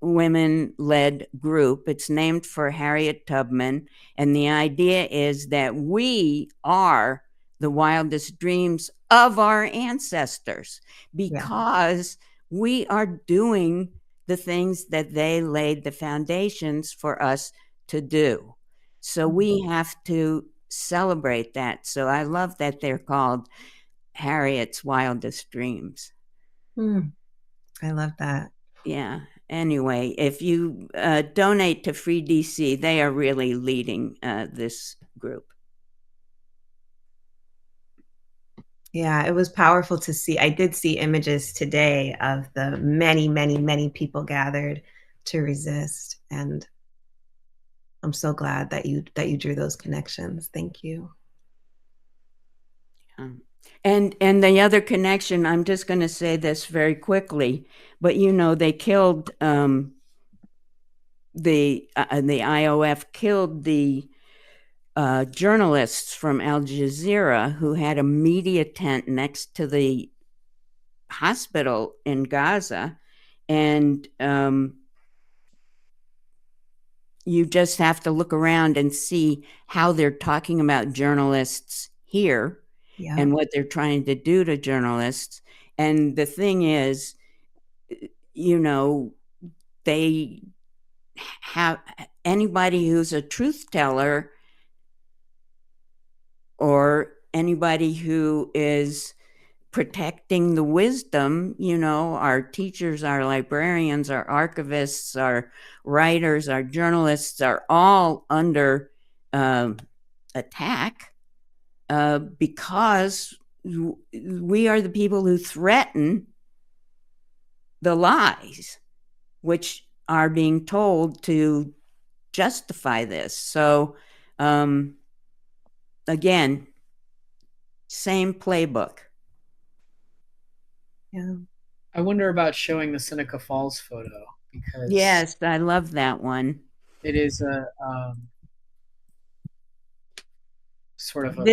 women-led group. It's named for Harriet Tubman, and the idea is that we are the wildest dreams of our ancestors because we are doing the things that they laid the foundations for us to do. So we have to celebrate that. So I love that they're called Harriet's Wildest Dreams. I love that. Yeah. Anyway, if you donate to Free DC, they are really leading this group. Yeah, it was powerful to see. I did see images today of the many, many, many people gathered to resist, and I'm so glad that you drew those connections. Thank you. And the other connection, I'm just going to say this very quickly, but they killed the IOF killed the journalists from Al Jazeera who had a media tent next to the hospital in Gaza, And you just have to look around and see how they're talking about journalists here Yeah. and what they're trying to do to journalists. And the thing is, you know, they have anybody who's a truth teller or anybody who is protecting the wisdom, you know, our teachers, our librarians, our archivists, our writers, our journalists are all under attack because we are the people who threaten the lies, which are being told to justify this. So, again, same playbook. Yeah. I wonder about showing the Seneca Falls photo because Yes, I love that one. it is a sort of a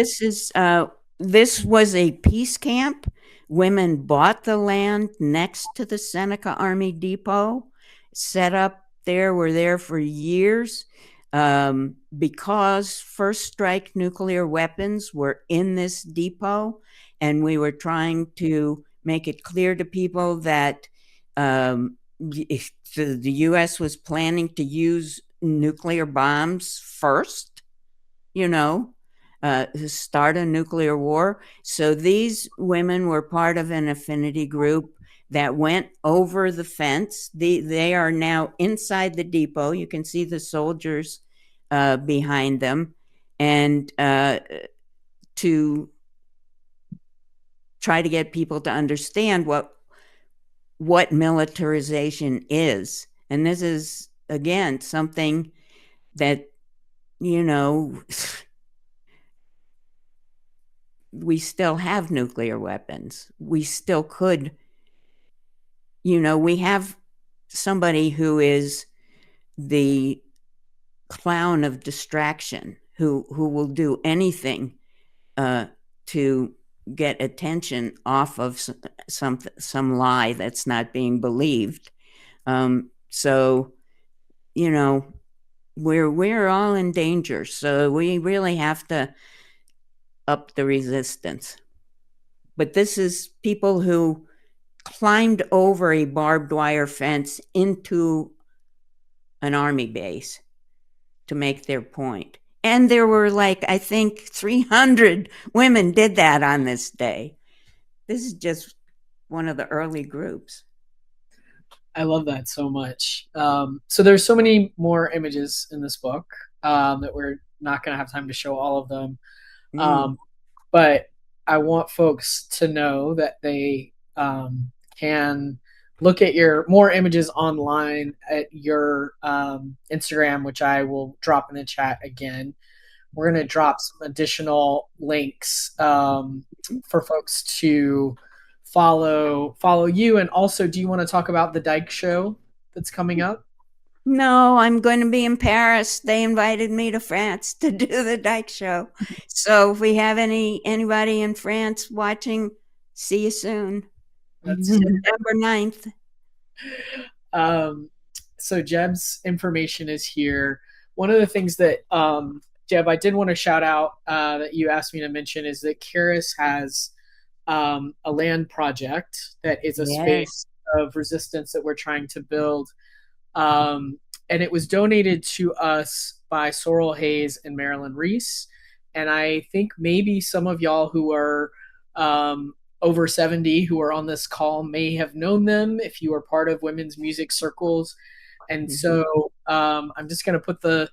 This was a peace camp. Women bought the land next to the Seneca Army Depot, set up there, were there for years because first strike nuclear weapons were in this depot. And we were trying to make it clear to people that if the US was planning to use nuclear bombs first, you know, start a nuclear war. So these women were part of an affinity group that went over the fence. They are now inside the depot. You can see the soldiers behind them. And to try to get people to understand what militarization is. And this is, again, something that, you know, we still have nuclear weapons. We still could, you know, we have somebody who is the clown of distraction who will do anything to get attention off of some lie that's not being believed. So, you know, we're all in danger. So we really have to up the resistance. But this is people who climbed over a barbed wire fence into an army base to make their point. And there were like, I think 300 women did that on this day. This is just one of the early groups. I love that so much. So there's so many more images in this book that we're not going to have time to show all of them. But I want folks to know that they can look at your more images online at your Instagram, which I will drop in the chat again. We're going to drop some additional links for folks to follow you. And also, do you want to talk about the Dyke show that's coming up? No, I'm going to be in Paris. They invited me to France to do the Dyke show. So if we have anybody in France watching, see you soon. That's September 9th. So Jeb's information is here. One of the things that Jeb, I did want to shout out that you asked me to mention is that Charis has a land project that is a space of resistance that we're trying to build. And it was donated to us by Sorrel Hayes and Marilyn Reese. And I think maybe some of y'all who are over 70 who are on this call may have known them if you are part of women's music circles. And so I'm just going to put the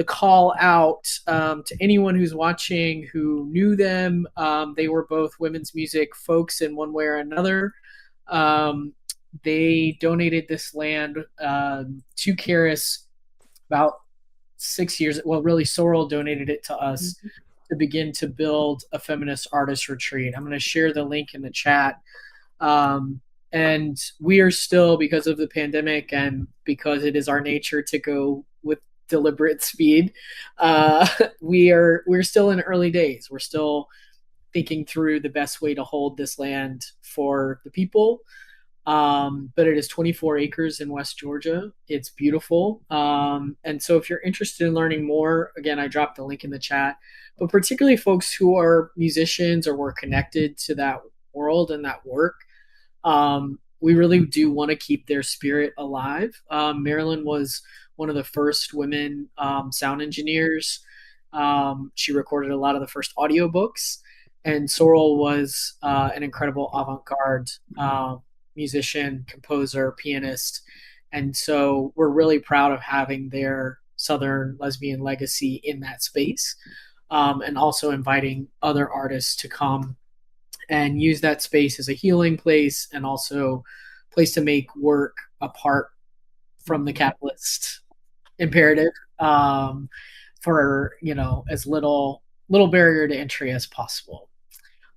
call out to anyone who's watching who knew them. They were both women's music folks in one way or another. They donated this land to Charis about 6 years. Well, really, Sorrel donated it to us to begin to build a feminist artist retreat. I'm going to share the link in the chat. And we are still, because of the pandemic and because it is our nature to go with deliberate speed, we're still in early days. We're still thinking through the best way to hold this land for the people. But it is 24 acres in West Georgia. It's beautiful. And so if you're interested in learning more, again, I dropped the link in the chat, but particularly folks who are musicians or were connected to that world and that work, we really do want to keep their spirit alive. Marilyn was one of the first women sound engineers. She recorded a lot of the first audiobooks, and Sorrel was an incredible avant-garde musician, composer, pianist. And so we're really proud of having their Southern lesbian legacy in that space, and also inviting other artists to come and use that space as a healing place and also place to make work apart from the capitalist imperative, for as little barrier to entry as possible.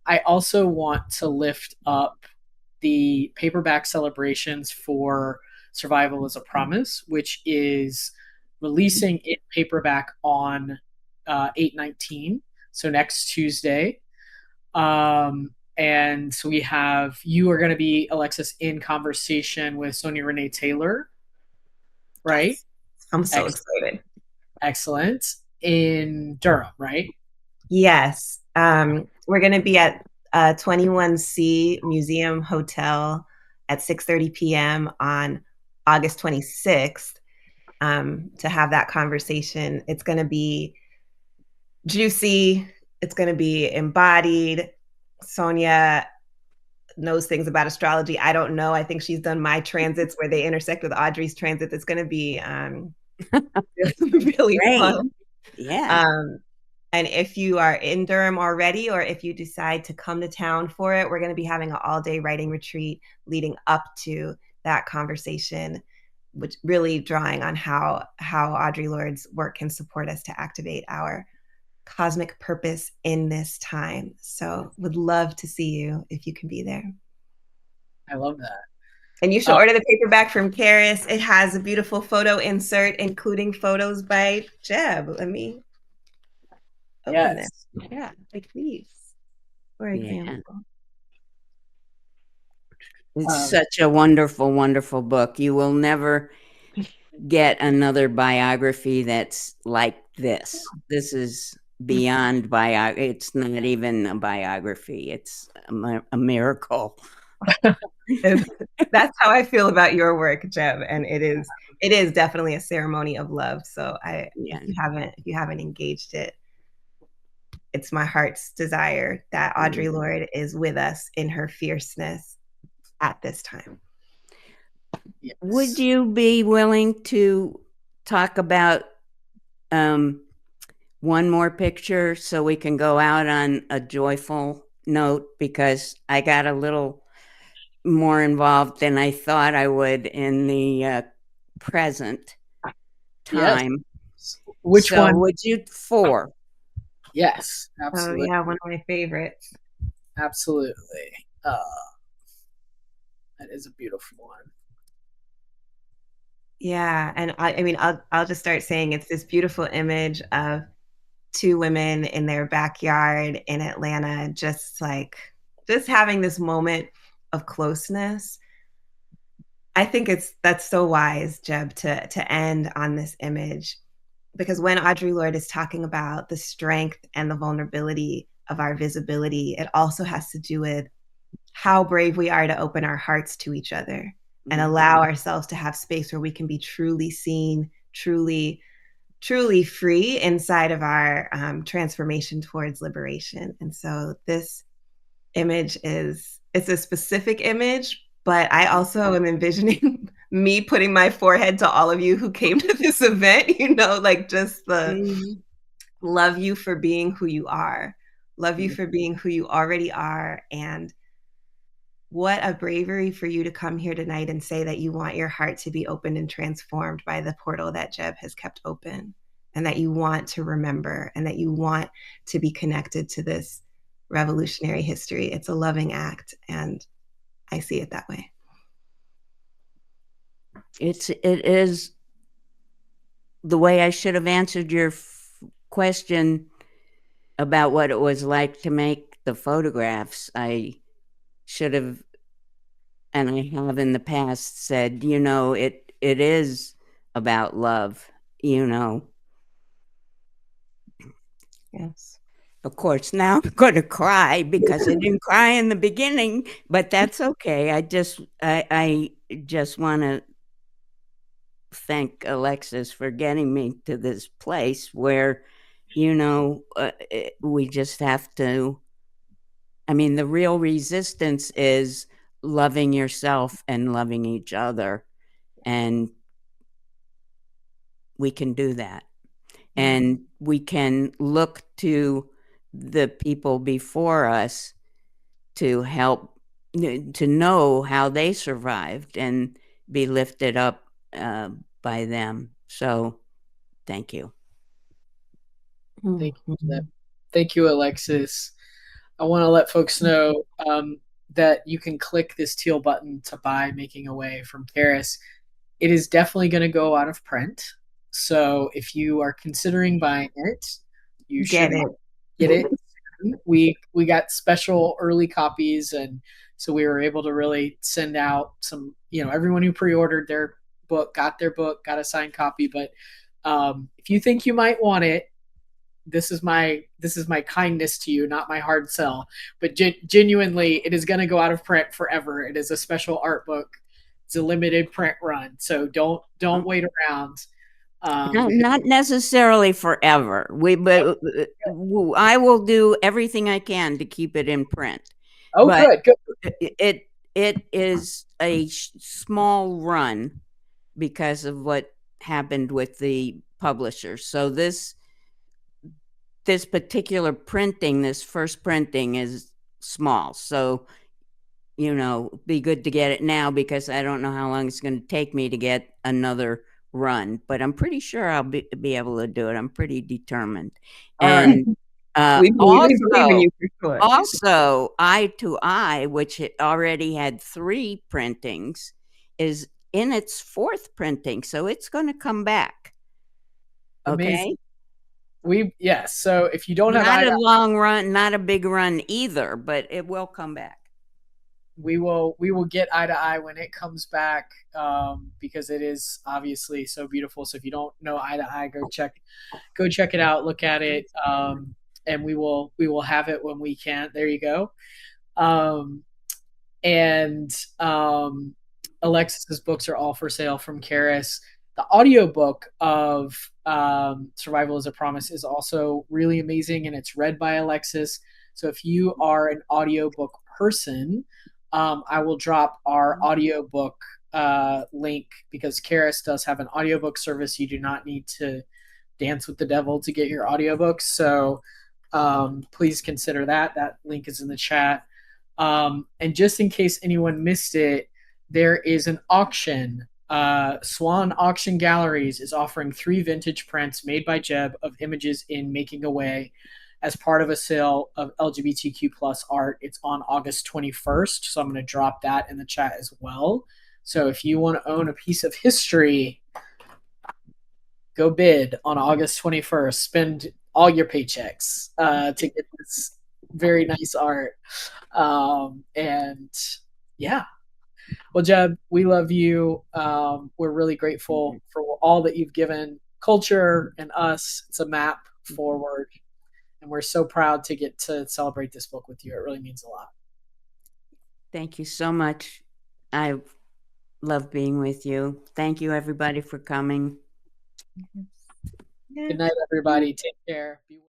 I also want to lift up the paperback celebrations for Survival is a Promise, which is releasing in paperback on 8/19, so next Tuesday. And so you are going to be, Alexis, in conversation with Sonia Renee Taylor, right? Yes. I'm so excited. Excellent. In Durham, right? Yes. We're going to be at 21C Museum Hotel at 6:30 p.m. on August 26th to have that conversation. It's going to be juicy. It's going to be embodied. Sonia knows things about astrology I don't know. I think she's done my transits where they intersect with Audrey's transit. It's going to be really Great. fun. Yeah. And if you are in Durham already, or if you decide to come to town for it, we're going to be having an all-day writing retreat leading up to that conversation, which really drawing on how Audre Lorde's work can support us to activate our cosmic purpose in this time. So would love to see you if you can be there. I love that. And you should order the paperback from Charis. It has a beautiful photo insert, including photos by JEB. Let me open this. Yeah, like these, for example. It's such a wonderful, wonderful book. You will never get another biography that's like this. This is beyond biography. It's not even a biography. It's a miracle. That's how I feel about your work, JEB, and it is definitely a ceremony of love. So if you haven't engaged it, it's my heart's desire that Audre Lorde is with us in her fierceness at this time. Yes. Would you be willing to talk about one more picture so we can go out on a joyful note? Because I got a little more involved than I thought I would in the present time. Yes. Which one would you? 4. Yes, absolutely. Oh yeah, one of my favorites. Absolutely. That is a beautiful one. Yeah, and I mean, I'll just start saying it's this beautiful image of 2 women in their backyard in Atlanta, just having this moment of closeness. I think that's so wise, Jeb, to end on this image, because when Audre Lorde is talking about the strength and the vulnerability of our visibility, it also has to do with how brave we are to open our hearts to each other and allow ourselves to have space where we can be truly seen, truly free inside of our transformation towards liberation. And so this image it's a specific image, but I also am envisioning me putting my forehead to all of you who came to this event, just the love you for being who you are, love you for being who you already are. And what a bravery for you to come here tonight and say that you want your heart to be opened and transformed by the portal that JEB has kept open, and that you want to remember, and that you want to be connected to this revolutionary history. It's a loving act, and I see it that way. It is the way I should have answered your question about what it was like to make the photographs. I should have and I have in the past said, it is about love, you know. Yes. Of course, now I'm going to cry because I didn't cry in the beginning, but that's okay. I just want to thank Alexis for getting me to this place where, we just have to. I mean, the real resistance is loving yourself and loving each other, and we can do that. And we can look to the people before us to help, to know how they survived and be lifted up by them. So thank you. Thank you. Thank you, Alexis. I want to let folks know that you can click this teal button to buy Making Away from Charis. It is definitely going to go out of print. So if you are considering buying it, you should get it. We got special early copies, and so we were able to really send out some, everyone who pre-ordered their book, got a signed copy. But if you think you might want it, this is my kindness to you, not my hard sell. But genuinely, it is going to go out of print forever. It is a special art book. It's a limited print run, so don't wait around. Not necessarily forever. But I will do everything I can to keep it in print. Oh, but good. It is a small run because of what happened with the publisher. So this particular printing, this first printing, is small. So, be good to get it now because I don't know how long it's going to take me to get another run, but I'm pretty sure I'll be able to do it. I'm pretty determined. And we believe in you for sure. Also, Eye to Eye, which already had 3 printings, is in its 4th printing, so it's going to come back. Amazing. Okay. Yes. So if you don't have not a long run, not a big run either, but it will come back. We will get Eye to Eye when it comes back, because it is obviously so beautiful. So if you don't know Eye to Eye, go check it out, look at it, and we will have it when we can. There you go. And Alexis's books are all for sale from Charis. The audiobook of Survival is a Promise is also really amazing, and it's read by Alexis. So if you are an audiobook person, I will drop our audiobook link, because Charis does have an audiobook service. You do not need to dance with the devil to get your audiobooks. So please consider that. That link is in the chat. And just in case anyone missed it, there is an auction. Swan Auction Galleries is offering 3 vintage prints made by JEB of images in Making Away as part of a sale of LGBTQ plus art. It's on August 21st, so I'm going to drop that in the chat as well. So if you want to own a piece of history, go bid on August 21st. Spend all your paychecks to get this very nice art. And yeah. Well, Jeb, we love you. We're really grateful for all that you've given culture and us. It's a map forward. And we're so proud to get to celebrate this book with you. It really means a lot. Thank you so much. I love being with you. Thank you, everybody, for coming. Good night, everybody. Take care. Be well.